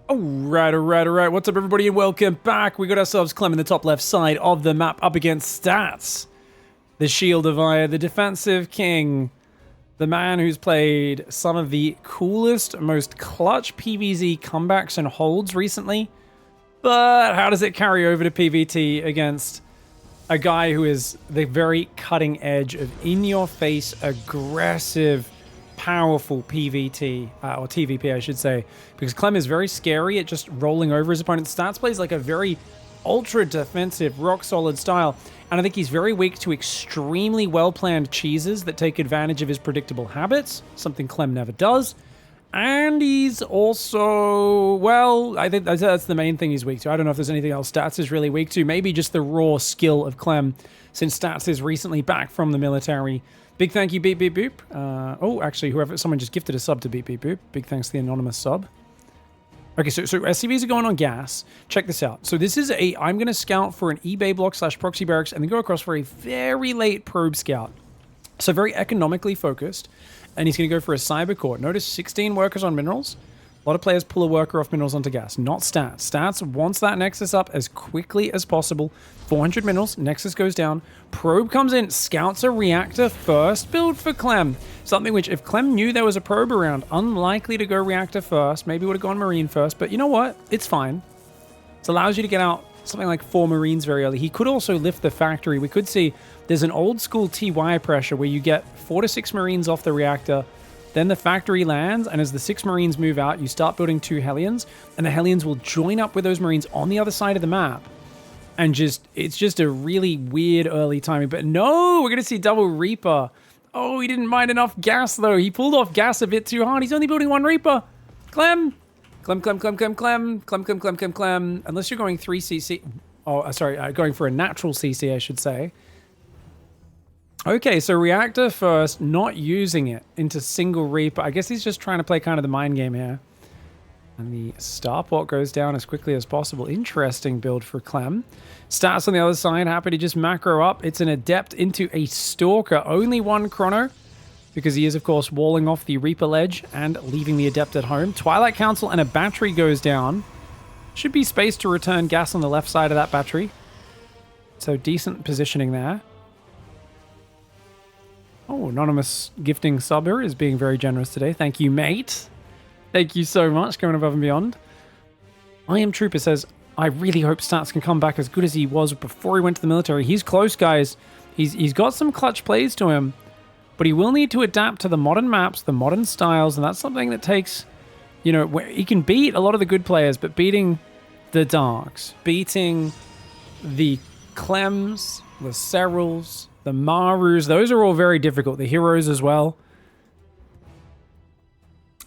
Alright. What's up, everybody, and welcome back. We got ourselves CLEM in the top left side of the map up against Stats. The Shield of Ire, the defensive king. The man who's played some of the coolest, most clutch PvZ comebacks and holds recently. But how does it carry over to PvT against a guy who is the very cutting edge of in-your-face, aggressive, powerful PvT, or TVP, I should say, because CLEM is very scary at just rolling over his opponent's stats, plays like a very ultra defensive, rock solid style, and I think he's very weak to extremely well-planned cheeses that take advantage of his predictable habits, something CLEM never does, and he's also, well, I think that's the main thing he's weak to. I don't know if there's anything else Stats is really weak to, maybe just the raw skill of CLEM, since Stats is recently back from the military. Big thank you, Beep Beep Boop. Oh, actually, someone just gifted a sub to Beep Beep Boop. Big thanks to the anonymous sub. Okay, so SCVs are going on gas. Check this out. So this is I'm going to scout for an eBay block / proxy barracks and then go across for a very late probe scout. So very economically focused. And he's going to go for a cyber core. Notice 16 workers on minerals. A lot of players pull a worker off minerals onto gas, not Stats. Stats wants that Nexus up as quickly as possible. 400 minerals, Nexus goes down. Probe comes in, scouts a reactor first. Build for CLEM. Something which, if CLEM knew there was a probe around, unlikely to go reactor first. Maybe would have gone Marine first, but you know what? It's fine. It allows you to get out something like 4 Marines very early. He could also lift the factory. We could see there's an old school TY pressure where you get 4 to 6 Marines off the reactor. Then the factory lands, and as the 6 Marines move out, you start building 2 Hellions, and the Hellions will join up with those Marines on the other side of the map. And it's just a really weird early timing. But no, we're going to see double Reaper. Oh, he didn't mind enough gas, though. He pulled off gas a bit too hard. He's only building 1 Reaper. CLEM. CLEM. Unless you're going 3 CC. Oh, sorry, going for a natural CC, I should say. Okay, so reactor first, not using it into single Reaper. I guess he's just trying to play kind of the mind game here. And the starport goes down as quickly as possible. Interesting build for CLEM. Stats on the other side, happy to just macro up. It's an adept into a stalker. Only 1 chrono, because he is, of course, walling off the Reaper ledge and leaving the adept at home. Twilight Council and a battery goes down. Should be space to return gas on the left side of that battery. So decent positioning there. Oh, anonymous gifting subber is being very generous today. Thank you, mate. Thank you so much, going above and beyond. I Am Trooper says, I really hope Stats can come back as good as he was before he went to the military. He's close, guys. He's got some clutch plays to him, but he will need to adapt to the modern maps, the modern styles, and that's something that takes, you know, he can beat a lot of the good players, but beating the Darks, beating the Clems, the Serals, the Marus, those are all very difficult. The heroes as well.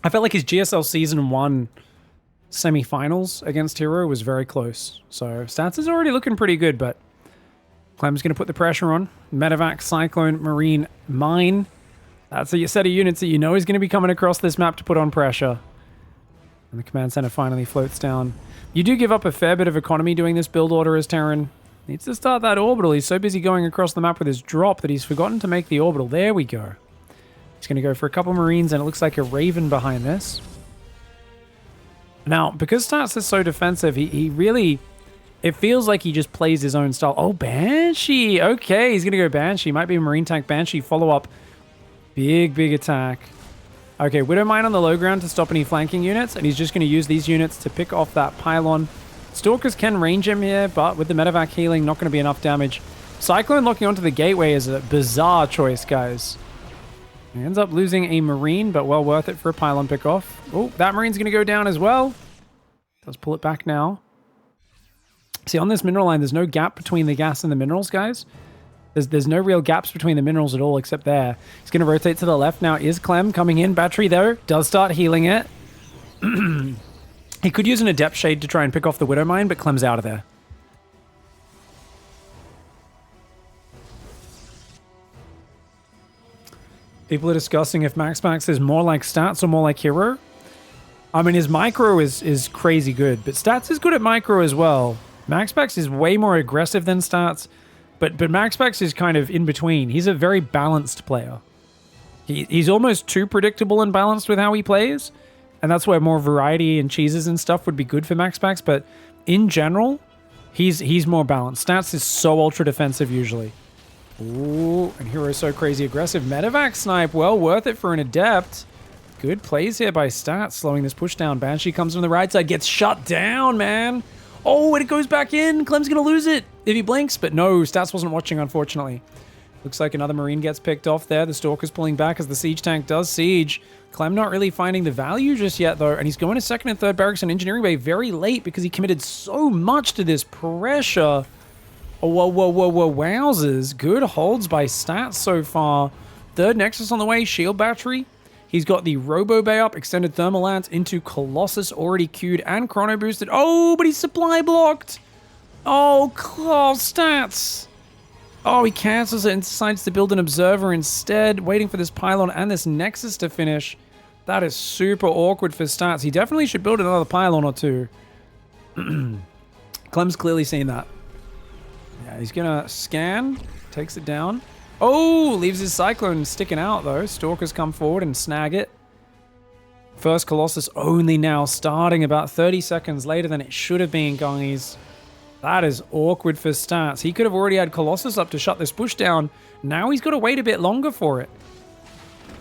I felt like his GSL Season 1 semi-finals against Hero was very close. So Stats is already looking pretty good, but CLEM's going to put the pressure on. Medevac, Cyclone, Marine, Mine. That's a set of units that you know is going to be coming across this map to put on pressure. And the command center finally floats down. You do give up a fair bit of economy doing this build order as Terran. Needs to start that orbital. He's so busy going across the map with his drop that he's forgotten to make the orbital. There we go. He's going to go for a couple Marines, and it looks like a Raven behind this. Now, because Stats is so defensive, he really... It feels like he just plays his own style. Oh, Banshee! Okay, he's going to go Banshee. Might be a Marine tank Banshee follow-up. Big attack. Okay, Widowmine on the low ground to stop any flanking units, and he's just going to use these units to pick off that pylon. Stalkers can range him here, but with the medevac healing, not going to be enough damage. Cyclone locking onto the gateway is a bizarre choice, guys. He ends up losing a Marine, but well worth it for a pylon pickoff. Oh, that Marine's going to go down as well. Does pull it back now. See, on this mineral line, there's no gap between the gas and the minerals, guys. There's no real gaps between the minerals at all, except there. He's going to rotate to the left now. Is CLEM coming in? Battery, though, does start healing it. He could use an Adept Shade to try and pick off the Widowmine, but CLEM's out of there. People are discussing if Max is more like Stats or more like Hero. I mean, his micro is crazy good, but Stats is good at micro as well. Max is way more aggressive than Stats, but Max is kind of in between. He's a very balanced player. He's almost too predictable and balanced with how he plays, And that's where more variety and cheeses and stuff would be good for max packs. But in general, he's more balanced. Stats is so ultra defensive usually. Ooh, and Hero's so crazy aggressive. Medevac snipe, well worth it for an adept. Good plays here by Stats, slowing this push down. Banshee comes from the right side, gets shut down, man. Oh, and it goes back in. Clem's gonna lose it if he blinks, but no, Stats wasn't watching, unfortunately. Looks like another Marine gets picked off there. The Stalker's pulling back as the siege tank does siege. Clem not really finding the value just yet, though, and he's going to second and third barracks and engineering bay very late because he committed so much to this pressure. Oh, whoa, wowzers. Good holds by Stats so far. Third Nexus on the way, shield battery. He's got the Robo Bay up, extended thermal lance into Colossus already queued and chrono boosted. Oh, but he's supply blocked. Oh, Stats. Oh, he cancels it and decides to build an observer instead, waiting for this pylon and this Nexus to finish. That is super awkward for Stats. He definitely should build another pylon or two. Clem's clearly seen that. Yeah, he's gonna scan, takes it down. Oh, leaves his Cyclone sticking out though. Stalkers come forward and snag it. First Colossus only now starting about 30 seconds later than it should have been, guys. That is awkward for Stats. He could have already had Colossus up to shut this push down. Now he's got to wait a bit longer for it.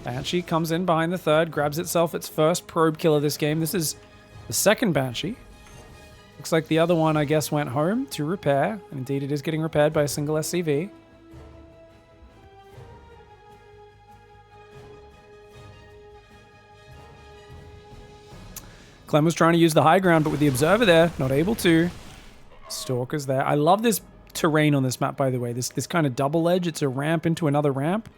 Banshee comes in behind the third, grabs itself its first probe killer this game. This is the second Banshee. Looks like the other one, I guess, went home to repair. And indeed, it is getting repaired by a single SCV. Clem was trying to use the high ground, but with the observer there, not able to. Stalkers there. I love this terrain on this map, by the way. This kind of double edge. It's a ramp into another ramp.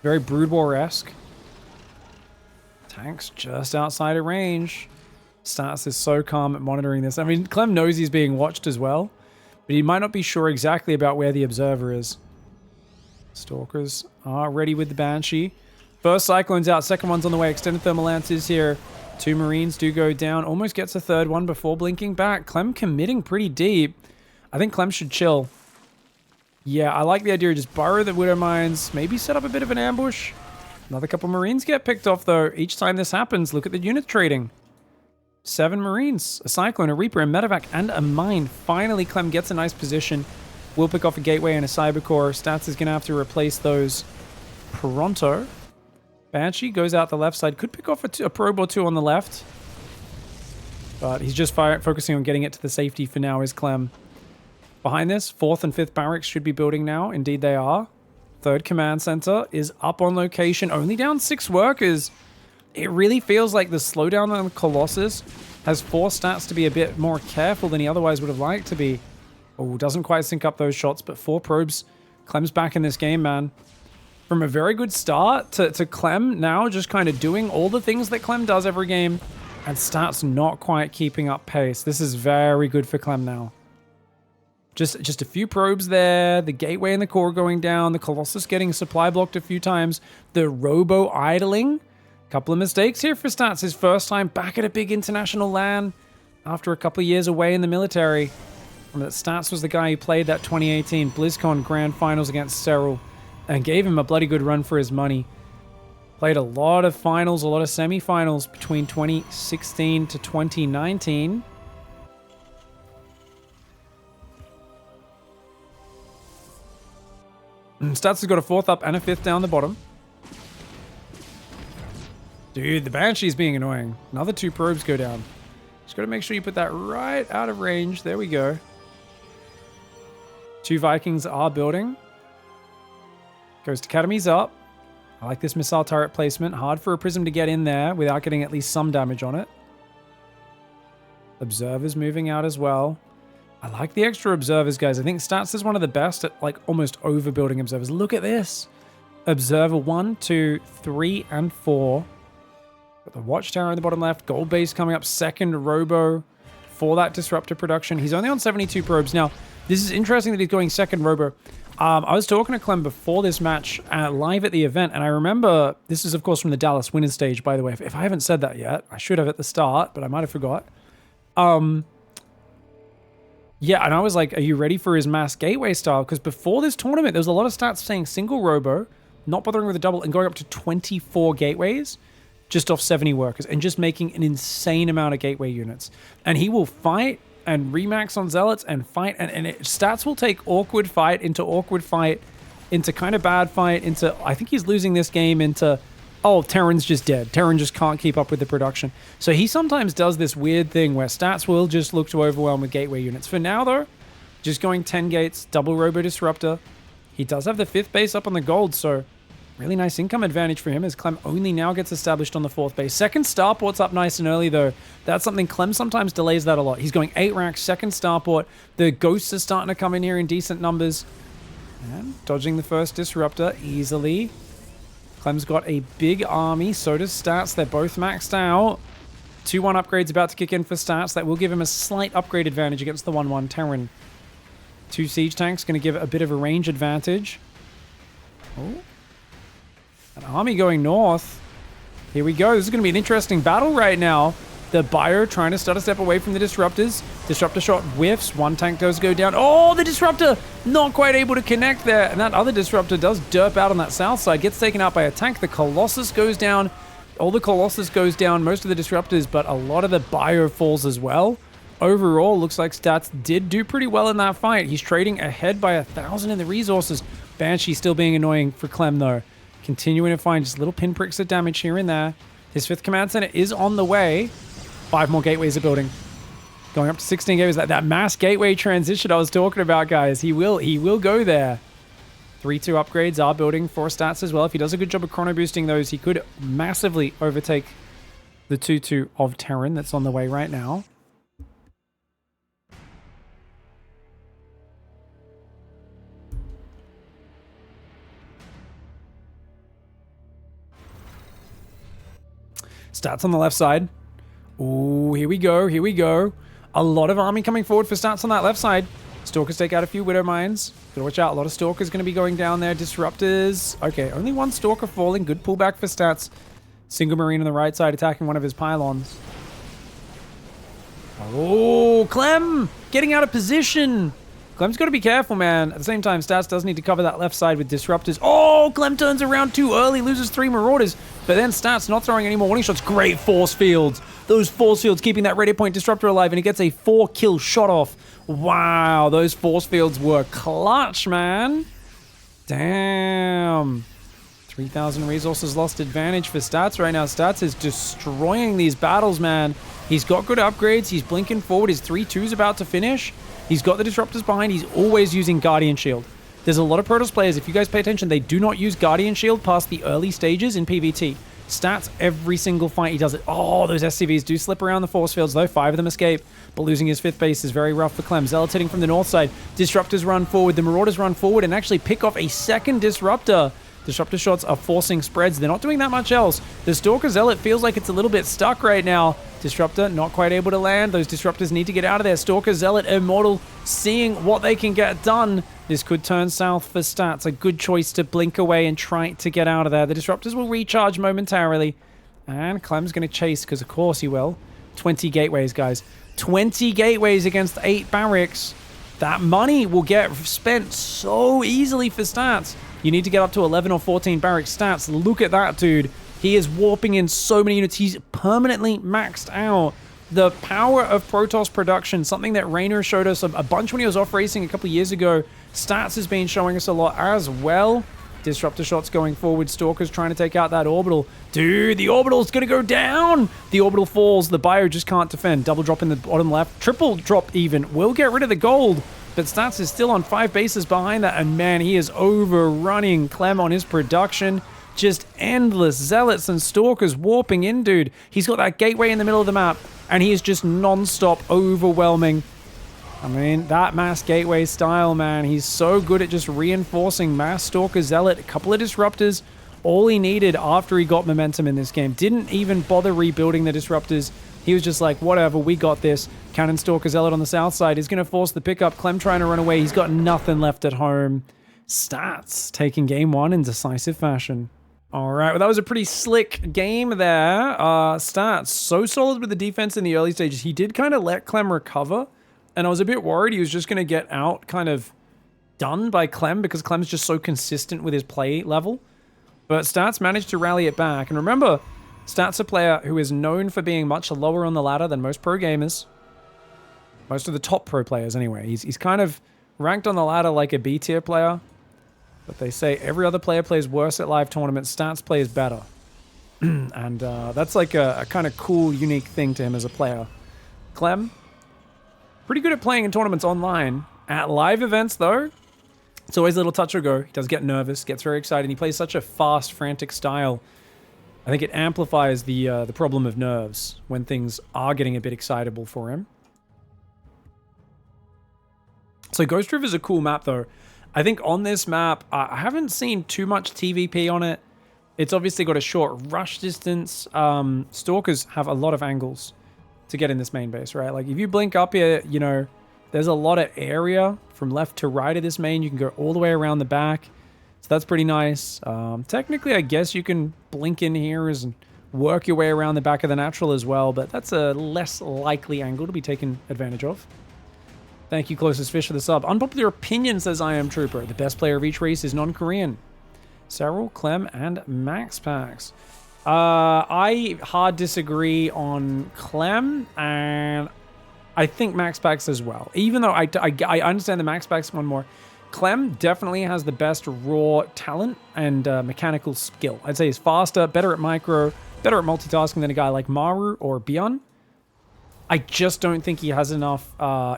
Very Brood War-esque. Tanks just outside of range. Stats is so calm at monitoring this. I mean, Clem knows he's being watched as well, but he might not be sure exactly about where the observer is. Stalkers are ready with the Banshee. First Cyclone's out. Second one's on the way. Extended Thermal Lance is here. Two Marines do go down. Almost gets a third one before blinking back. Clem committing pretty deep. I think Clem should chill. Yeah, I like the idea of just burrow the Widow Mines. Maybe set up a bit of an ambush. Another couple Marines get picked off, though. Each time this happens, look at the unit trading. 7 Marines. A Cyclone, a Reaper, a Medevac, and a Mine. Finally, Clem gets a nice position. Will pick off a Gateway and a Cybercore. Stats is going to have to replace those pronto. Banshee goes out the left side. Could pick off a probe or two on the left. But he's just focusing on getting it to the safety for now is Clem. Behind this, 4th and 5th barracks should be building now. Indeed they are. 3rd command center is up on location. Only down 6 workers. It really feels like the slowdown on Colossus has forced Stats to be a bit more careful than he otherwise would have liked to be. Oh, doesn't quite sync up those shots, but 4 probes. Clem's back in this game, man. From a very good start to Clem now just kind of doing all the things that Clem does every game, and Stats not quite keeping up pace. This is very good for Clem now. Just a few probes there, the Gateway and the core going down, the Colossus getting supply blocked a few times, the Robo idling. Couple of mistakes here for Stats. His first time back at a big international LAN after a couple of years away in the military. And that Stats was the guy who played that 2018 BlizzCon Grand Finals against Cyril and gave him a bloody good run for his money. Played a lot of finals, a lot of semifinals between 2016 to 2019. Stats has got a 4th up and a 5th down the bottom. Dude, the Banshee's being annoying. Another 2 probes go down. Just got to make sure you put that right out of range. There we go. 2 Vikings are building. Ghost Academy's up. I like this missile turret placement. Hard for a Prism to get in there without getting at least some damage on it. Observers moving out as well. I like the extra observers, guys. I think Stats is one of the best at like almost overbuilding observers. Look at this. Observer 1, 2, 3, and 4. Got the Watchtower in the bottom left. Gold base coming up. Second Robo for that disruptor production. He's only on 72 probes. Now, this is interesting that he's going second Robo. I was talking to Clem before this match live at the event, and I remember, this is of course from the Dallas Winners stage, by the way. If I haven't said that yet, I should have at the start, but I might have forgot. Yeah, and I was like, are you ready for his mass gateway style? Because before this tournament, there was a lot of Stats saying single Robo, not bothering with a double, and going up to 24 gateways. just off 70 workers and just making an insane amount of gateway units. And he will fight and remax on zealots and fight, and stats will take awkward fight into kind of bad fight into, I think he's losing this game into, oh, Terran's just dead. Terran just can't keep up with the production. So he sometimes does this weird thing where stats will just look to overwhelm with gateway units. For now though, just going 10 gates, double Robo Disruptor. He does have the 5th base up on the gold, so really nice income advantage for him as Clem only now gets established on the 4th base. Second starport's up nice and early though. That's something Clem sometimes delays that a lot. He's going 8 racks, second starport. The ghosts are starting to come in here in decent numbers. And dodging the first disruptor easily. Clem's got a big army, so does Stats. They're both maxed out. 2-1 upgrades about to kick in for Stats. That will give him a slight upgrade advantage against the 1-1 Terran. 2 siege tanks, going to give it a bit of a range advantage. Oh. An army going north. Here we go. This is going to be an interesting battle right now. The Bio trying to start a step away from the Disruptors. Disruptor shot whiffs. One tank does go down. Oh, the Disruptor not quite able to connect there. And that other Disruptor does derp out on that south side. Gets taken out by a tank. The Colossus goes down. All the Colossus goes down. Most of the Disruptors, but a lot of the Bio falls as well. Overall, looks like Stats did do pretty well in that fight. He's trading ahead by 1,000 in the resources. Banshee still being annoying for Clem, though. Continuing to find just little pinpricks of damage here and there. His 5th command center is on the way. 5 more gateways are building. Going up to 16 gateways. That mass gateway transition I was talking about, guys. He will go there. 3-2 upgrades are building for Stats as well. If he does a good job of chrono boosting those, he could massively overtake the 2-2 of Terran that's on the way right now. Stats on the left side. Ooh, here we go. Here we go. A lot of army coming forward for Stats on that left side. Stalkers take out a few Widow Mines. Gotta watch out. A lot of Stalkers going to be going down there. Disruptors. Okay, only 1 Stalker falling. Good pullback for Stats. Single Marine on the right side attacking one of his pylons. Oh, Clem getting out of position. Clem's got to be careful, man. At the same time, Stats does need to cover that left side with Disruptors. Oh, Clem turns around too early, loses 3 Marauders. But then Stats not throwing any more warning shots. Great force fields. Those force fields keeping that radio point Disruptor alive, and he gets a 4-kill shot off. Wow, those force fields were clutch, man. Damn. 3,000 resources lost advantage for Stats right now. Stats is destroying these battles, man. He's got good upgrades. He's blinking forward. His 3-2's about to finish. He's got the Disruptors behind. He's always using Guardian Shield. There's a lot of Protoss players, if you guys pay attention, they do not use Guardian Shield past the early stages in PvT. Stats, every single fight he does it. Oh, those SCVs do slip around the force fields, though. 5 of them escape. But losing his 5th base is very rough for Clem. Zealots hitting from the north side. Disruptors run forward. The Marauders run forward and actually pick off a second Disruptor. Disruptor shots are forcing spreads. They're not doing that much else. The Stalker Zealot feels like it's a little bit stuck right now. Disruptor not quite able to land. Those Disruptors need to get out of there. Stalker Zealot Immortal seeing what they can get done. This could turn south for Stats. A good choice to blink away and try to get out of there. The Disruptors will recharge momentarily. And Clem's going to chase, because of course he will. 20 gateways, guys. 20 gateways against 8 barracks. That money will get spent so easily for Stats. You need to get up to 11 or 14 barracks Stats. Look at that, dude. He is warping in so many units. He's permanently maxed out. The power of Protoss production, something that Raynor showed us a bunch when he was off racing a couple of years ago. Stats has been showing us a lot as well. Disruptor shots going forward. Stalkers trying to take out that orbital. Dude, the orbital's going to go down. The orbital falls. The Bio just can't defend. Double drop in the bottom left. Triple drop even. Will get rid of the gold. But Stats is still on 5 bases behind that. And man, he is overrunning Clem on his production. Just endless Zealots and Stalkers warping in, dude. He's got that gateway in the middle of the map. And he is just non-stop overwhelming. I mean, that mass gateway style, man. He's so good at just reinforcing mass Stalker Zealot. A couple of Disruptors. All he needed after he got momentum in this game. Didn't even bother rebuilding the Disruptors. He was just like, whatever, we got this. Cannon Stalker Zealot on the south side is going to force the pickup. Clem trying to run away. He's got nothing left at home. Stats taking game 1 in decisive fashion. All right, well, that was a pretty slick game there. Stats, so solid with the defense in the early stages. He did kind of let Clem recover, and I was a bit worried he was just going to get out kind of done by Clem because Clem's just so consistent with his play level. But Stats managed to rally it back. And remember, Stats a player who is known for being much lower on the ladder than most pro gamers. Most of the top pro players, anyway. He's kind of ranked on the ladder like a B tier player. But they say every other player plays worse at live tournaments. Stats plays better. And that's like a kind of cool, unique thing to him as a player. Clem, pretty good at playing in tournaments online. At live events, though, it's always a little touch or go. He does get nervous, gets very excited. He plays such a fast, frantic style. I think it amplifies the problem of nerves when things are getting a bit excitable for him. So Ghost River is a cool map, though. I think on this map, I haven't seen too much TVP on it. It's obviously got a short rush distance. Stalkers have a lot of angles to get in this main base, right? Like, if you blink up here, you know, there's a lot of area from left to right of this main. You can go all the way around the back. So that's pretty nice. Technically, I guess you can blink in here and work your way around the back of the natural as well, but that's a less likely angle to be taken advantage of. Thank you, Closest Fish, for the sub. Unpopular opinion, says I Am Trooper. The best player of each race is non-Korean. Cyril, Clem, and MaxPax. I hard disagree on Clem, and I think MaxPax as well. Even though I understand the MaxPax one more. Clem definitely has the best raw talent and mechanical skill. I'd say he's faster, better at micro, better at multitasking than a guy like Maru or Bjorn. I just don't think he has enough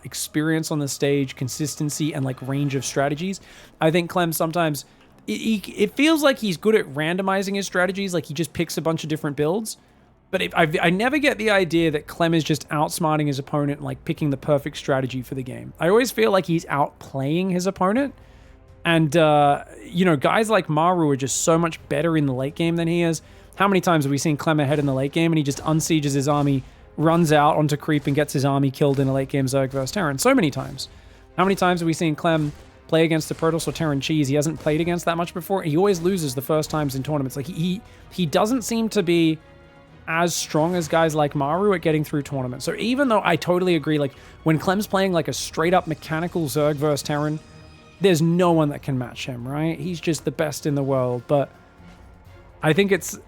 experience on the stage, consistency, and like range of strategies. I think Clem sometimes, it feels like he's good at randomizing his strategies, like he just picks a bunch of different builds. But I never get the idea that Clem is just outsmarting his opponent and like picking the perfect strategy for the game. I always feel like he's outplaying his opponent. And, you know, guys like Maru are just so much better in the late game than he is. How many times have we seen Clem ahead in the late game and he just unsieges his army, runs out onto creep and gets his army killed in a late game Zerg versus Terran? So many times. How many times have we seen Clem play against the Protoss or Terran Cheese he hasn't played against that much before? He always loses the first times in tournaments. Like, he doesn't seem to be as strong as guys like Maru at getting through tournaments. So even though I totally agree, like, when Clem's playing like a straight-up mechanical Zerg versus Terran, there's no one that can match him, right? He's just the best in the world. But I think it's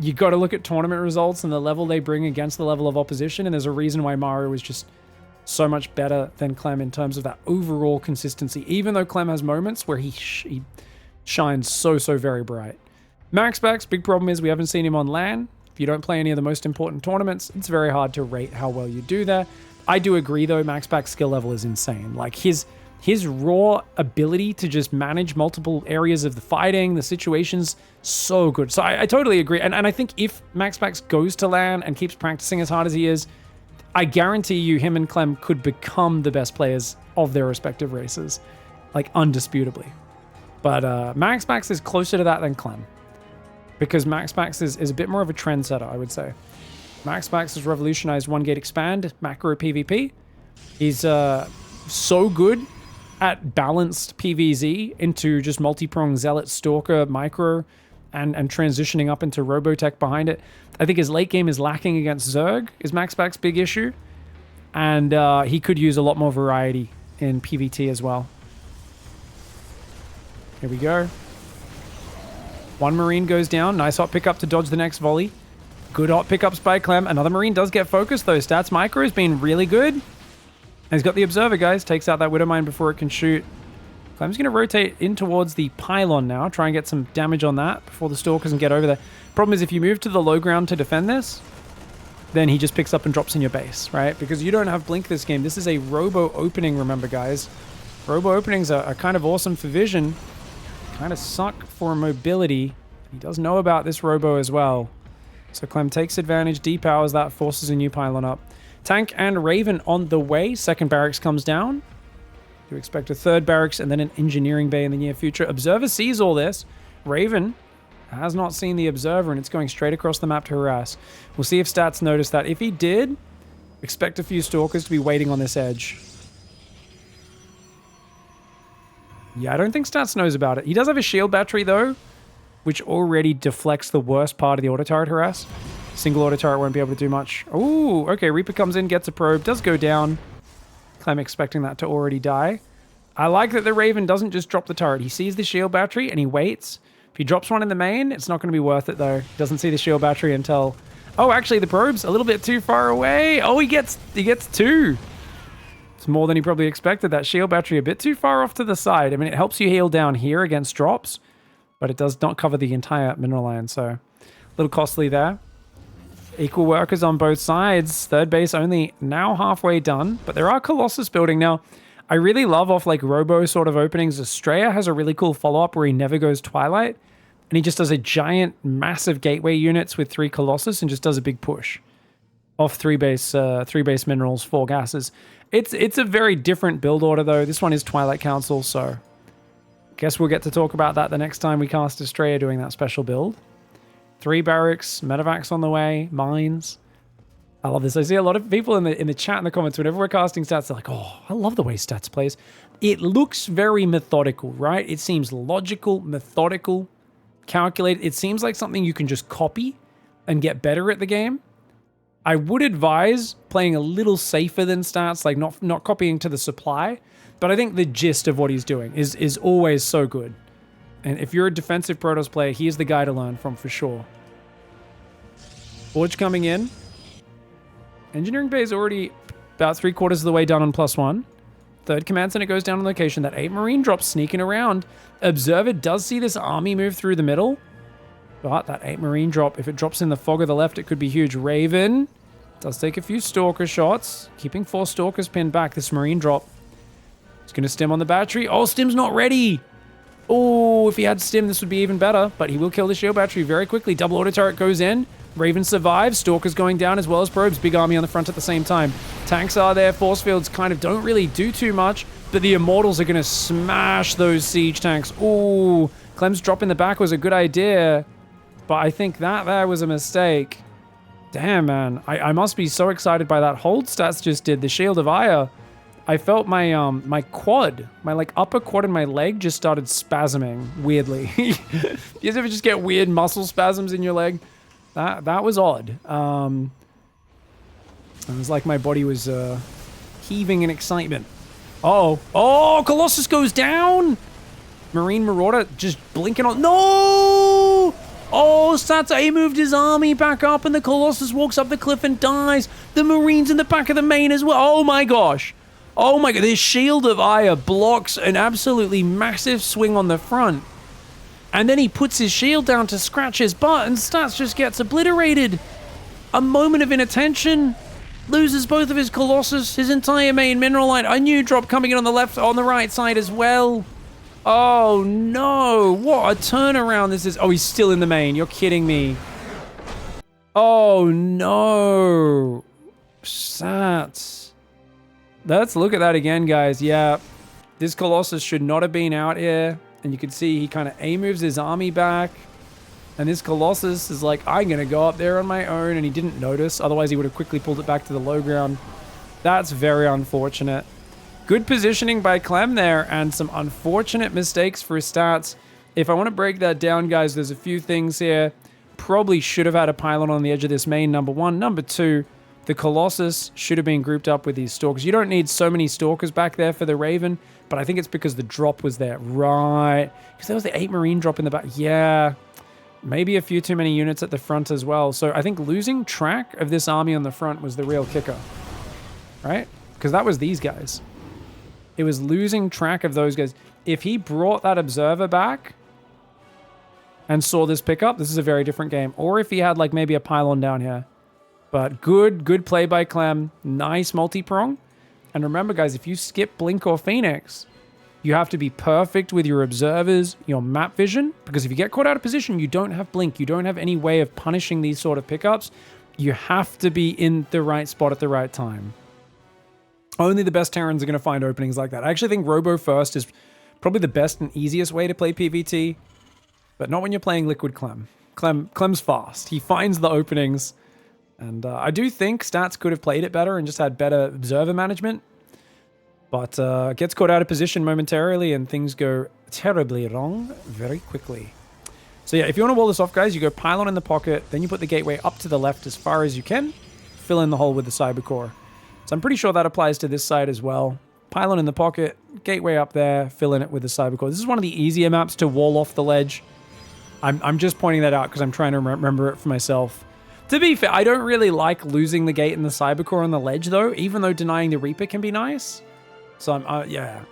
you got to look at tournament results and the level they bring against the level of opposition, and there's a reason why Maru is just so much better than Clem in terms of that overall consistency, even though Clem has moments where he shines so very bright. MaxPax, big problem is we haven't seen him on LAN. If you don't play any of the most important tournaments, it's very hard to rate how well you do there. I do agree, though, MaxPax's skill level is insane. Like, his raw ability to just manage multiple areas of the fighting, the situations, so good. So I totally agree. And I think if MaxPax goes to LAN and keeps practicing as hard as he is, I guarantee you him and Clem could become the best players of their respective races. Like, undisputably. But MaxPax is closer to that than Clem. Because MaxPax is a bit more of a trendsetter, I would say. MaxPax has revolutionized one gate expand, macro PvP. He's so good at balanced PvZ into just multi-prong Zealot, Stalker, Micro, and transitioning up into Robotech behind it. I think his late game is lacking against Zerg, is MaxPax's big issue. And he could use a lot more variety in PvT as well. Here we go. One Marine goes down. Nice hot pickup to dodge the next volley. Good hot pickups by Clem. Another Marine does get focused, though. Stats Micro has been really good. And he's got the Observer, guys. Takes out that Widowmine before it can shoot. Clem's going to rotate in towards the pylon now. Try and get some damage on that before the Stalkers can get over there. Problem is, if you move to the low ground to defend this, then he just picks up and drops in your base, right? Because you don't have Blink this game. This is a Robo opening, remember, guys. Robo openings are kind of awesome for vision. Kind of suck for mobility. He does know about this Robo as well. So Clem takes advantage, depowers that, forces a new pylon up. Tank and Raven on the way. Second barracks comes down. You expect a third barracks and then an engineering bay in the near future. Observer sees all this. Raven has not seen the Observer, and it's going straight across the map to harass. We'll see if Stats notice that. If he did, expect a few Stalkers to be waiting on this edge. Yeah, I don't think Stats knows about it. He does have a shield battery, though, which already deflects the worst part of the auto turret harass. Single auto turret won't be able to do much. Ooh, okay, Reaper comes in, gets a probe, does go down. Clem expecting that to already die. I like that the Raven doesn't just drop the turret. He sees the shield battery and he waits If he drops one in the main, it's not going to be worth it, though. Doesn't see the shield battery until... Oh, actually, the probe's a little bit too far away. Oh, he gets 2. It's more than he probably expected. That shield battery a bit too far off to the side. I mean, it helps you heal down here against drops, but it does not cover the entire mineral line, so a little costly there. Equal workers on both sides. Third base only now halfway done, but there are Colossus building. Now, I really love off like Robo sort of openings. Estrella has a really cool follow-up where he never goes Twilight, and he just does a giant, massive gateway units with 3 Colossus and just does a big push off 3 base minerals, 4 gases. It's a very different build order, though. This one is Twilight Council, so guess we'll get to talk about that the next time we cast Estrella doing that special build. 3 barracks, medevacs on the way, mines. I love this. I see a lot of people in the chat in the comments whenever we're casting stats, they're like, oh, I love the way stats plays. It looks very methodical, right? It seems logical, methodical, calculated. It seems like something you can just copy and get better at the game. I would advise playing a little safer than stats, like not copying to the supply, but I think the gist of what he's doing is always so good. And if you're a defensive Protoss player, he's the guy to learn from for sure. Forge coming in. Engineering Bay is already about 3/4 of the way done on +1. Third command center goes down on location. That 8 Marine drop sneaking around. Observer does see this army move through the middle. But that 8 Marine drop, if it drops in the fog of the left, it could be huge. Raven does take a few Stalker shots. Keeping 4 Stalkers pinned back. This Marine drop. It's going to stim on the battery. Oh, stim's not ready. Oh, if he had stim, this would be even better. But he will kill the shield battery very quickly. Double auto turret goes in. Raven survives. Stalker's going down as well as probes. Big army on the front at the same time. Tanks are there. Force fields kind of don't really do too much. But the Immortals are going to smash those siege tanks. Ooh, Clem's drop in the back was a good idea. But I think that there was a mistake. Damn, man. I must be so excited by that hold stats just did. The Shield of Ire. I felt my my quad, my like upper quad and my leg just started spasming weirdly. You guys ever just get weird muscle spasms in your leg? That was odd. It was like my body was heaving in excitement. Uh-oh. Oh, Colossus goes down! Marine Marauder just blinking on... No! Oh, Stats A moved his army back up and the Colossus walks up the cliff and dies. The Marines in the back of the main as well. Oh my gosh. Oh my god, this Shield of Ire blocks an absolutely massive swing on the front. And then he puts his shield down to scratch his butt and Stats just gets obliterated. A moment of inattention. Loses both of his Colossus, his entire main mineral line. A new drop coming in on the right side as well. Oh no, what a turnaround this is. Oh, he's still in the main. You're kidding me. Oh no. Sats. Let's look at that again, guys. Yeah, this Colossus should not have been out here. And you can see he kind of A-moves his army back. And this Colossus is like, I'm going to go up there on my own. And he didn't notice. Otherwise, he would have quickly pulled it back to the low ground. That's very unfortunate. Good positioning by Clem there. And some unfortunate mistakes for his stats. If I want to break that down, guys, there's a few things here. Probably should have had a pylon on the edge of this main, number one. Number two, the Colossus should have been grouped up with these Stalkers. You don't need so many Stalkers back there for the Raven. But I think it's because the drop was there. Right. Because there was the 8 Marine drop in the back. Yeah. Maybe a few too many units at the front as well. So I think losing track of this army on the front was the real kicker. Right? Because that was these guys. It was losing track of those guys. If he brought that Observer back and saw this pickup, this is a very different game. Or if he had like maybe a pylon down here. But good play by Clem. Nice multi-prong. And remember, guys, if you skip Blink or Phoenix, you have to be perfect with your observers, your map vision, because if you get caught out of position, you don't have Blink. You don't have any way of punishing these sort of pickups. You have to be in the right spot at the right time. Only the best Terrans are going to find openings like that. I actually think Robo First is probably the best and easiest way to play PvT, but not when you're playing Liquid Clem. Clem's fast. He finds the openings. And I do think Stats could have played it better and just had better observer management. But gets caught out of position momentarily and things go terribly wrong very quickly. So yeah, if you want to wall this off, guys, you go pylon in the pocket, then you put the gateway up to the left as far as you can. Fill in the hole with the cyber core. So I'm pretty sure that applies to this side as well. Pylon in the pocket, gateway up there, fill in it with the cyber core. This is one of the easier maps to wall off the ledge. I'm just pointing that out because I'm trying to remember it for myself. To be fair, I don't really like losing the gate and the Cybercore on the ledge, though, even though denying the Reaper can be nice. So I'm, yeah.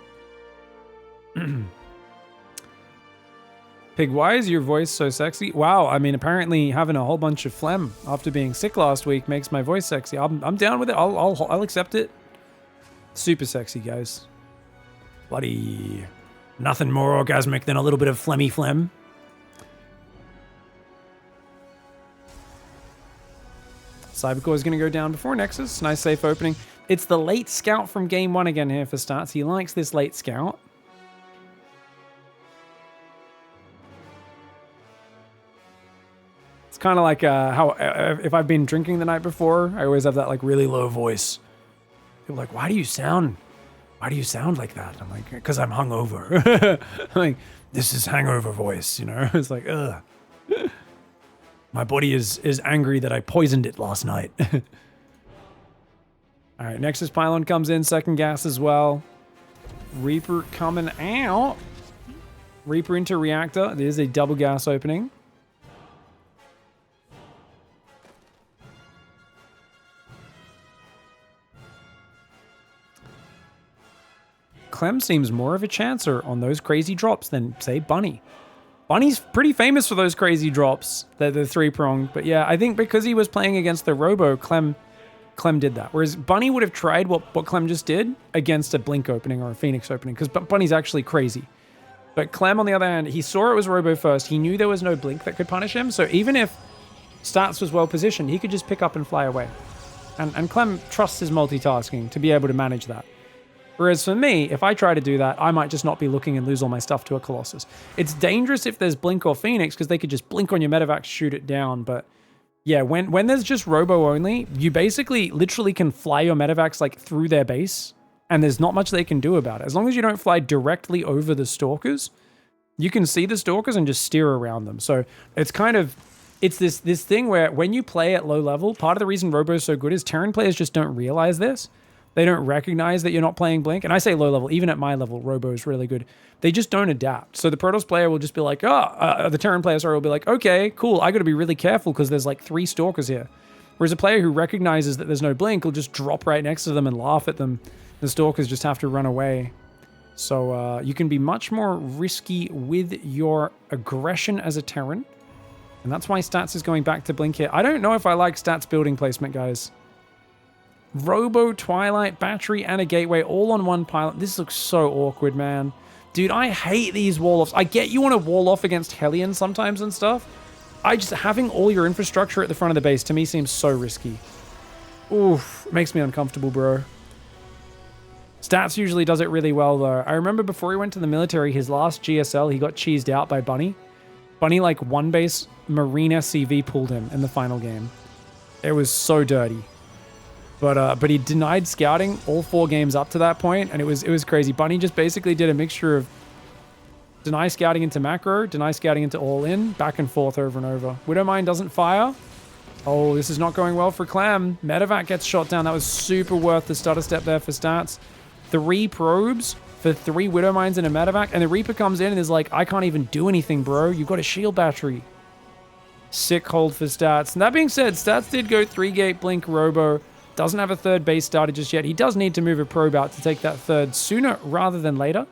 Pig, why is your voice so sexy? Wow, I mean, apparently having a whole bunch of phlegm after being sick last week makes my voice sexy. I'm down with it. I'll accept it. Super sexy, guys. Bloody nothing more orgasmic than a little bit of phlegmy phlegm. Cybercore is going to go down before Nexus. Nice safe opening. It's the late scout from game 1 again here for Stats. He likes this late scout. It's kind of like how if I've been drinking the night before, I always have that like really low voice. People are like, why do you sound like that? I'm like, because I'm hungover. I'm like, this is hangover voice, you know? It's like, ugh. My body is angry that I poisoned it last night. All right, Nexus Pylon comes in, second gas as well. Reaper coming out. Reaper into Reactor. There's a double gas opening. Clem seems more of a chancer on those crazy drops than, say, Bunny. Bunny's pretty famous for those crazy drops, the three-pronged. But yeah, I think because he was playing against the Robo, Clem did that. Whereas Bunny would have tried what Clem just did against a Blink opening or a Phoenix opening, because Bunny's actually crazy. But Clem, on the other hand, he saw it was Robo first. He knew there was no Blink that could punish him. So even if Stats was well positioned, he could just pick up and fly away. And Clem trusts his multitasking to be able to manage that. Whereas for me, if I try to do that, I might just not be looking and lose all my stuff to a Colossus. It's dangerous if there's Blink or Phoenix, because they could just blink on your medevac, shoot it down. But yeah, when there's just Robo only, you basically literally can fly your medevacs like through their base, and there's not much they can do about it. As long as you don't fly directly over the Stalkers, you can see the Stalkers and just steer around them. So it's kind of, it's this thing where when you play at low level, part of the reason Robo is so good is Terran players just don't realize this. They don't recognize that you're not playing Blink. And I say low level, even at my level, Robo is really good. They just don't adapt. So the Protoss player will just be like, the Terran player, will be like, okay, cool. I got to be really careful because there's like 3 Stalkers here. Whereas a player who recognizes that there's no Blink will just drop right next to them and laugh at them. The Stalkers just have to run away. So you can be much more risky with your aggression as a Terran. And that's why Stats is going back to Blink here. I don't know if I like Stats building placement, guys. Robo, Twilight, Battery, and a Gateway all on one pilot. This looks so awkward, man. Dude, I hate these wall-offs. I get you want to wall off against Hellion sometimes and stuff. Having all your infrastructure at the front of the base to me seems so risky. Oof, makes me uncomfortable, bro. Stats usually does it really well, though. I remember before he went to the military, his last GSL, he got cheesed out by Bunny. Bunny, like, one base Marine SCV pulled him in the final game. It was so dirty. But he denied scouting all 4 games up to that point, and it was crazy. Bunny just basically did a mixture of deny scouting into macro, deny scouting into all-in, back and forth over and over. Widowmine doesn't fire. Oh, this is not going well for Clam. Medevac gets shot down. That was super worth the stutter step there for Stats. 3 probes for 3 Widowmines and a Medevac, and the Reaper comes in and is like, I can't even do anything, bro. You've got a shield battery. Sick hold for Stats. And that being said, Stats did go 3-gate Blink Robo. Doesn't have a third base started just yet. He does need to move a probe out to take that third sooner rather than later.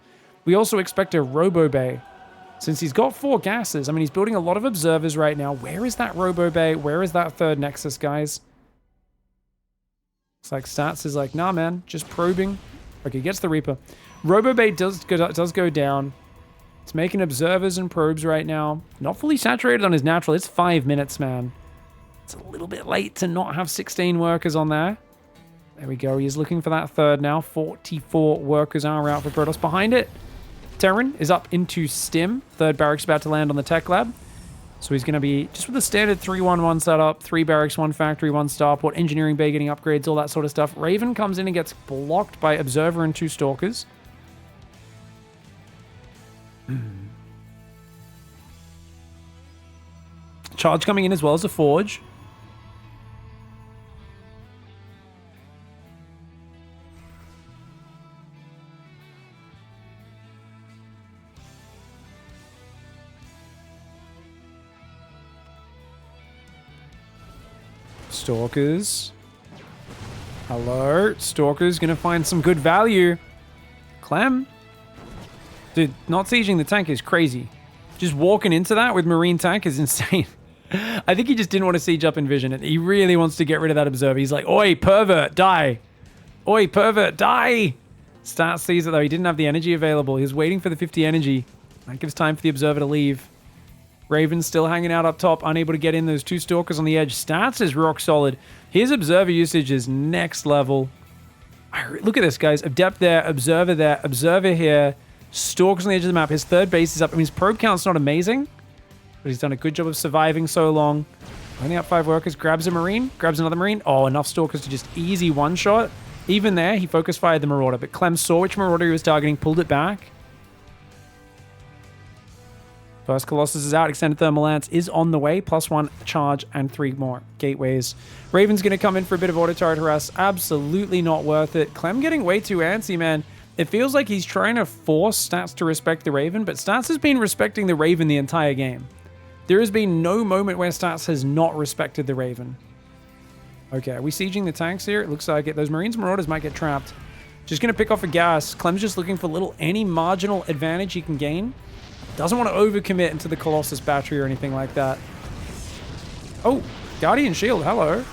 We also expect a Robo Bay. Since he's got 4 gases, I mean, he's building a lot of observers right now. Where is that Robo Bay? Where is that third Nexus, guys? It's like Stats is like, nah, man, just probing. Okay, gets the Reaper. Robo Bay does go down. It's making observers and probes right now. Not fully saturated on his natural. It's 5 minutes, man. It's a little bit late to not have 16 workers on there. There we go. He's looking for that third now. 44 workers are out for Protoss. Behind it, Terran is up into Stim. Third barracks about to land on the tech lab. So he's going to be just with a standard 3-1-1 setup. 3 barracks, 1 factory, 1 starport. Engineering bay getting upgrades, all that sort of stuff. Raven comes in and gets blocked by Observer and 2 Stalkers. Charge coming in as well as a Forge. Stalkers. Hello. Stalker's gonna find some good value. Clem. Dude, not sieging the tank is crazy. Just walking into that with Marine tank is insane. I think he just didn't want to siege up Envision. He really wants to get rid of that Observer. He's like, oi, pervert, die. Oi, pervert, die. Stats sees it though. He didn't have the energy available. He was waiting for the 50 energy. That gives time for the Observer to leave. Raven's still hanging out up top, unable to get in. Those two Stalkers on the edge. Stats is rock solid. His Observer usage is next level. Look at this, guys. Adept there, Observer here. Stalkers on the edge of the map. His third base is up. I mean, his probe count's not amazing, but he's done a good job of surviving so long. Only up 5 workers. Grabs a Marine. Grabs another Marine. Oh, enough Stalkers to just easy one-shot. Even there, he focus fired the Marauder, but Clem saw which Marauder he was targeting, pulled it back. First Colossus is out. Extended Thermal Lance is on the way. +1 charge and 3 more gateways. Raven's going to come in for a bit of auto turret harass. Absolutely not worth it. Clem getting way too antsy, man. It feels like he's trying to force Stats to respect the Raven, but Stats has been respecting the Raven the entire game. There has been no moment where Stats has not respected the Raven. Okay, are we sieging the tanks here? It looks like it. Those Marines and Marauders might get trapped. Just going to pick off a gas. Clem's just looking for any marginal advantage he can gain. Doesn't want to overcommit into the Colossus battery or anything like that. Oh, Guardian Shield, hello.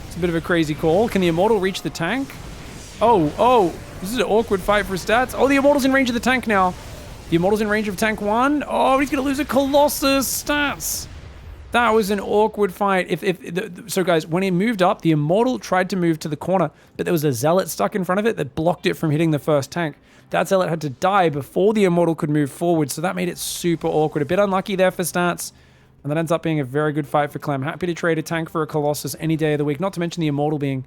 It's a bit of a crazy call. Can the Immortal reach the tank? Oh, this is an awkward fight for Stats. Oh, the Immortal's in range of the tank now. The Immortal's in range of tank 1. Oh, he's going to lose a Colossus. Stats. That was an awkward fight. So guys, when he moved up, the Immortal tried to move to the corner, but there was a Zealot stuck in front of it that blocked it from hitting the first tank. That Zealot had to die before the Immortal could move forward, so that made it super awkward. A bit unlucky there for Stats, and that ends up being a very good fight for Clem. Happy to trade a tank for a Colossus any day of the week, not to mention the Immortal being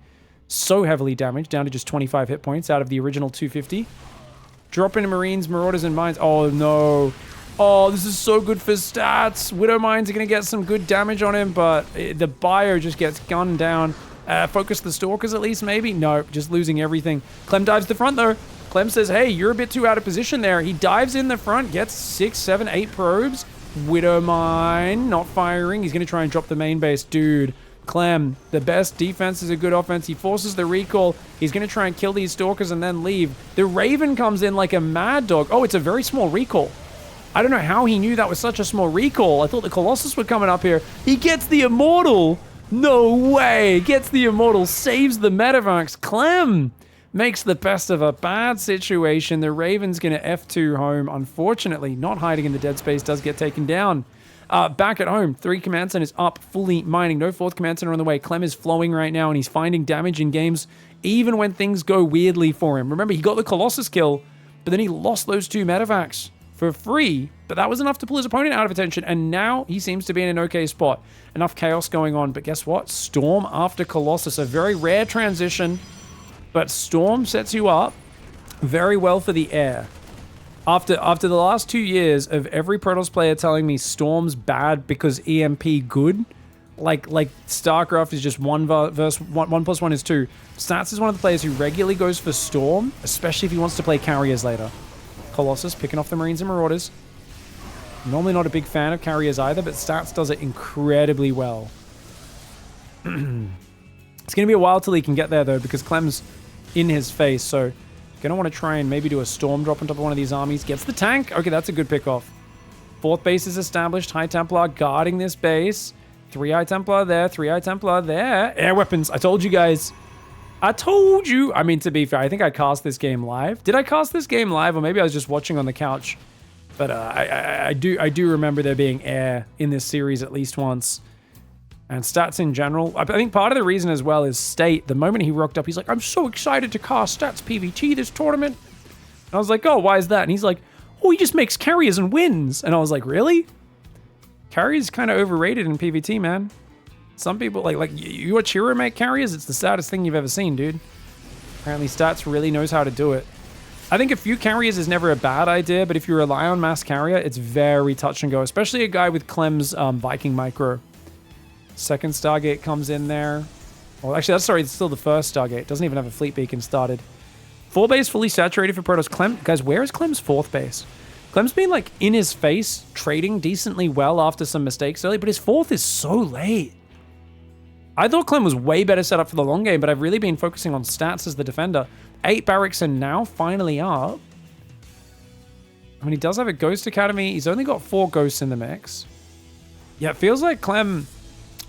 so heavily damaged, down to just 25 hit points out of the original 250. Drop in Marines, Marauders, and Mines. Oh, no. Oh, this is so good for Stats. Widow Mines are going to get some good damage on him, but the Bio just gets gunned down. Focus the Stalkers at least, maybe? No, just losing everything. Clem dives the front, though. Clem says, hey, you're a bit too out of position there. He dives in the front, gets 6, 7, 8 probes. Widow Mine, not firing. He's going to try and drop the main base. Dude, Clem, the best defense is a good offense. He forces the recall. He's going to try and kill these Stalkers and then leave. The Raven comes in like a mad dog. Oh, it's a very small recall. I don't know how he knew that was such a small recall. I thought the Colossus were coming up here. He gets the Immortal. No way. Gets the Immortal. Saves the Metavax. Clem makes the best of a bad situation. The Raven's going to F2 home. Unfortunately, not hiding in the dead space, does get taken down. Back at home, 3 Command Centers up, fully mining. No 4th Command Center on the way. Clem is flowing right now, and he's finding damage in games, even when things go weirdly for him. Remember, he got the Colossus kill, but then he lost those 2 Metavacs for free, but that was enough to pull his opponent out of attention, and now he seems to be in an okay spot. Enough chaos going on, but guess what? Storm after Colossus, a very rare transition, but Storm sets you up very well for the air. After the last 2 years of every Protoss player telling me Storm's bad because EMP good, like StarCraft is just 1 versus 1 plus 1 is 2. Stats is one of the players who regularly goes for Storm, especially if he wants to play carriers later. Colossus picking off the Marines and Marauders. Normally not a big fan of carriers either, but Stats does it incredibly well. It's going to be a while till he can get there, though, because Clem's in his face, so going to want to try and maybe do a Storm drop on top of one of these armies. Gets the tank. Okay, that's a good pickoff. 4th base is established. High Templar guarding this base. 3 High Templar there. 3 High Templar there. Air weapons. I told you guys. I told you. I mean, to be fair, I think I cast this game live. Did I cast this game live? Or maybe I was just watching on the couch. But I do remember there being air in this series at least once. And Stats in general. I think part of the reason as well is State. The moment he rocked up, he's like, I'm so excited to cast Stats PvT this tournament. And I was like, oh, why is that? And he's like, oh, he just makes carriers and wins. And I was like, really? Carriers kind of overrated in PvT, man. Some people, like you watch Hero make carriers, it's the saddest thing you've ever seen, dude. Apparently Stats really knows how to do it. I think a few carriers is never a bad idea, but if you rely on mass carrier, it's very touch and go, especially a guy with Clem's Viking micro. Second Stargate comes in there. Well, actually, it's still the first Stargate. It doesn't even have a fleet beacon started. 4 base fully saturated for Protoss. Clem, guys, where is Clem's 4th base? Clem's been like in his face, trading decently well after some mistakes early, but his 4th is so late. I thought Clem was way better set up for the long game, but I've really been focusing on stats as the defender. 8 barracks and now finally up. I mean, he does have a Ghost Academy. He's only got 4 ghosts in the mix. Yeah, it feels like Clem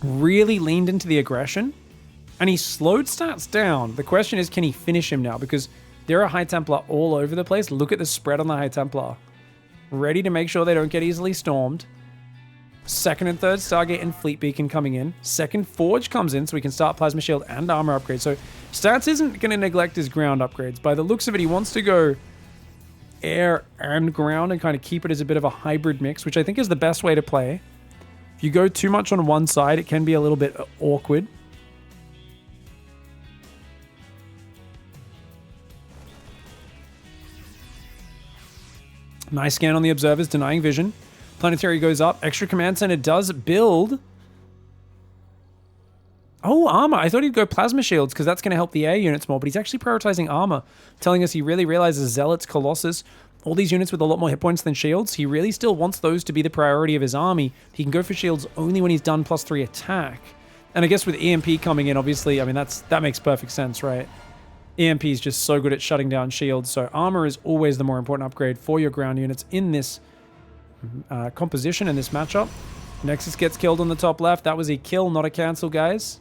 really leaned into the aggression and he slowed stats down. The question is, can he finish him now? Because there are High Templar all over the place. Look at the spread on the High Templar. Ready to make sure they don't get easily stormed. Second and third Stargate and Fleet Beacon coming in. Second Forge comes in so we can start Plasma Shield and Armor upgrades. So Stats isn't going to neglect his ground upgrades. By the looks of it, he wants to go air and ground and kind of keep it as a bit of a hybrid mix, which I think is the best way to play. If you go too much on one side, it can be a little bit awkward. Nice scan on the observers, denying vision. Planetary goes up. Extra command center does build. Oh, armor. I thought he'd go plasma shields because that's going to help the air units more, but he's actually prioritizing armor, telling us he really realizes Zealots, Colossus, all these units with a lot more hit points than shields. He really still wants those to be the priority of his army. He can go for shields only when he's done +3 attack. And I guess with EMP coming in, obviously, I mean, that makes perfect sense, right? EMP is just so good at shutting down shields, so armor is always the more important upgrade for your ground units in this composition, in this matchup. Nexus gets killed on the top left. That was a kill, not a cancel, guys.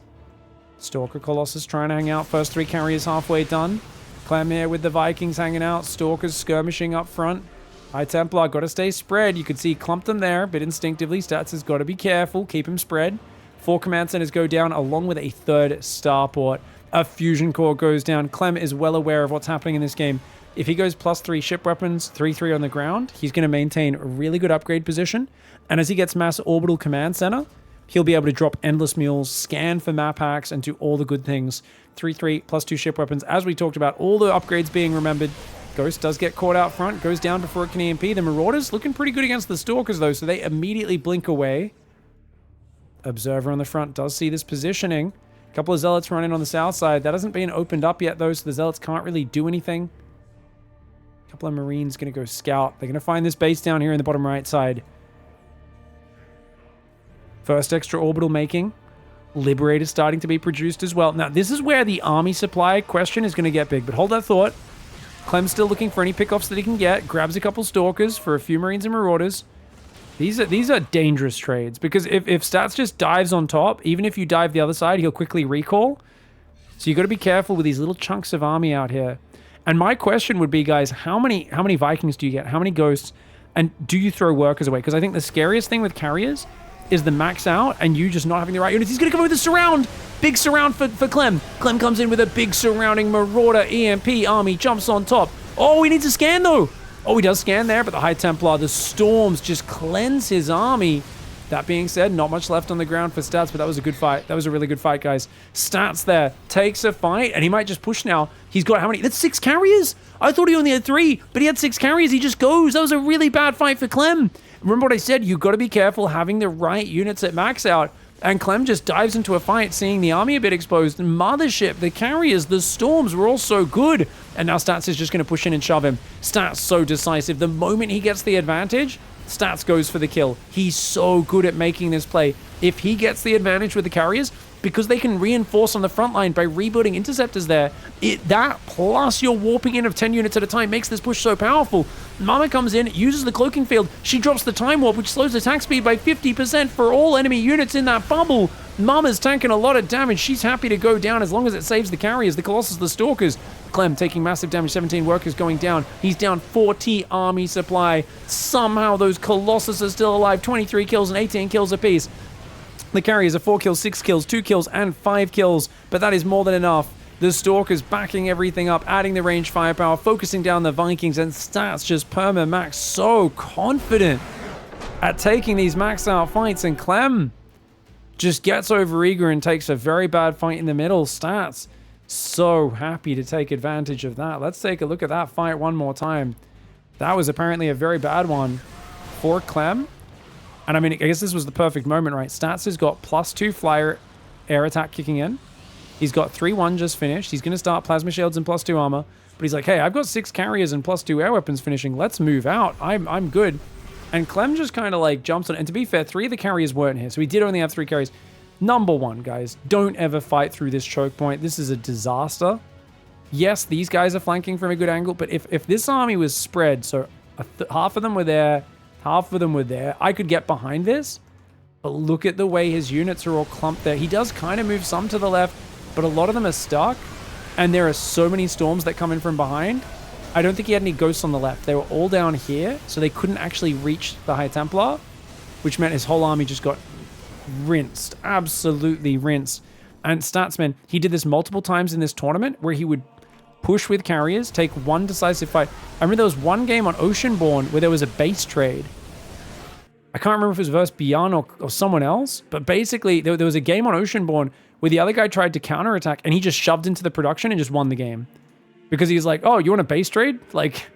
Stalker Colossus trying to hang out. First 3 carriers halfway done. Clem here with the Vikings hanging out. Stalkers skirmishing up front. High Templar got to stay spread. You could see clumped them there, but instinctively Stats has got to be careful. Keep him spread. 4 command centers go down along with a 3rd starport. A fusion core goes down. Clem is well aware of what's happening in this game. If he goes +3 ship weapons, 3/3 on the ground, he's going to maintain a really good upgrade position. And as he gets mass orbital command center, he'll be able to drop endless mules, scan for map hacks, and do all the good things. 3/3 +2 ship weapons. As we talked about, all the upgrades being remembered. Ghost does get caught out front, goes down before it can EMP. The Marauders looking pretty good against the Stalkers, though, so they immediately blink away. Observer on the front does see this positioning. A couple of Zealots running on the south side. That hasn't been opened up yet, though, so the Zealots can't really do anything. A couple of Marines going to go scout. They're going to find this base down here in the bottom right side. First extra orbital making. Liberator starting to be produced as well. Now, this is where the army supply question is going to get big, but hold that thought. Clem's still looking for any pickoffs that he can get. Grabs a couple Stalkers for a few Marines and Marauders. These are dangerous trades, because if Stats just dives on top, even if you dive the other side, he'll quickly recall. So you got to be careful with these little chunks of army out here. And my question would be, guys, how many Vikings do you get? How many Ghosts? And do you throw workers away? Because I think the scariest thing with carriers is the max out and you just not having the right units. He's going to come with a surround. Big surround for Clem. Clem comes in with a big surrounding Marauder EMP army. Jumps on top. Oh, he needs a scan, though. Oh, he does scan there, but the High Templar, the Storms just cleanse his army. That being said, not much left on the ground for Stats, but that was a good fight. That was a really good fight, guys. Stats there takes a fight, and he might just push now. He's got how many? That's 6 carriers. I thought he only had 3, but he had 6 carriers. He just goes. That was a really bad fight for Clem. Remember what I said? You've got to be careful having the right units at max out. And Clem just dives into a fight, seeing the army a bit exposed. Mothership, the carriers, the Storms were all so good. And now Stats is just going to push in and shove him. Stats so decisive. The moment he gets the advantage, Stats goes for the kill. He's so good at making this play. If he gets the advantage with the carriers, because they can reinforce on the front line by rebuilding interceptors there, that plus your warping in of 10 units at a time makes this push so powerful. Mama comes in, uses the cloaking field. She drops the time warp, which slows attack speed by 50% for all enemy units in that bubble. Mama's tanking a lot of damage. She's happy to go down as long as it saves the carriers, the Colossus, the Stalkers. Clem taking massive damage, 17 workers going down. He's down 40 army supply. Somehow those Colossus are still alive. 23 kills and 18 kills apiece. The carriers are 4 kills, 6 kills, 2 kills, and 5 kills, but that is more than enough. The Stalkers backing everything up, adding the range firepower, focusing down the Vikings, and Stats just perma-max so confident at taking these max-out fights, and Clem just gets over eager and takes a very bad fight in the middle. Stats so happy to take advantage of that. Let's take a look at that fight one more time. That was apparently a very bad one for Clem. And I mean, I guess this was the perfect moment, right? Stats has got +2 flyer air attack kicking in. He's got 3-1 just finished. He's going to start plasma shields and +2 armor. But he's like, hey, I've got 6 carriers and +2 air weapons finishing. Let's move out. I'm good. And Clem just kind of like jumps on it. And to be fair, 3 of the carriers weren't here. So he did only have 3 carries. Number one, guys, don't ever fight through this choke point. This is a disaster. Yes, these guys are flanking from a good angle, but if this army was spread, so half of them were there, half of them were there, I could get behind this. But look at the way his units are all clumped there. He does kind of move some to the left, but a lot of them are stuck. And there are so many storms that come in from behind. I don't think he had any ghosts on the left. They were all down here, so they couldn't actually reach the High Templar, which meant his whole army just got rinsed. Absolutely rinsed. And Statsman, he did this multiple times in this tournament where he would push with carriers, take one decisive fight. I remember there was one game on Oceanborn where there was a base trade. I can't remember if it was versus Beyond or someone else, but basically there was a game on Oceanborn where the other guy tried to counterattack and he just shoved into the production and just won the game. Because he's like, oh, you want a base trade? Like,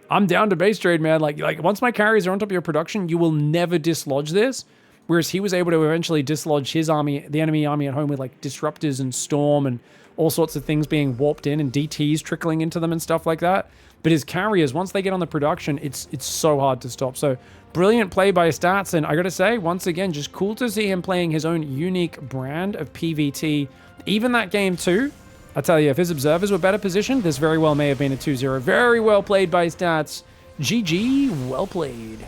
I'm down to base trade, man. Like once my carriers are on top of your production, you will never dislodge this. Whereas he was able to eventually dislodge his army, the enemy army at home, with like disruptors and storm and all sorts of things being warped in and DTs trickling into them and stuff like that. But his carriers, once they get on the production, it's so hard to stop. So brilliant play by Stats. And I got to say, once again, just cool to see him playing his own unique brand of PvT. Even that game too, I tell you, if his observers were better positioned, this very well may have been a 2-0. Very well played by Stats. GG, well played.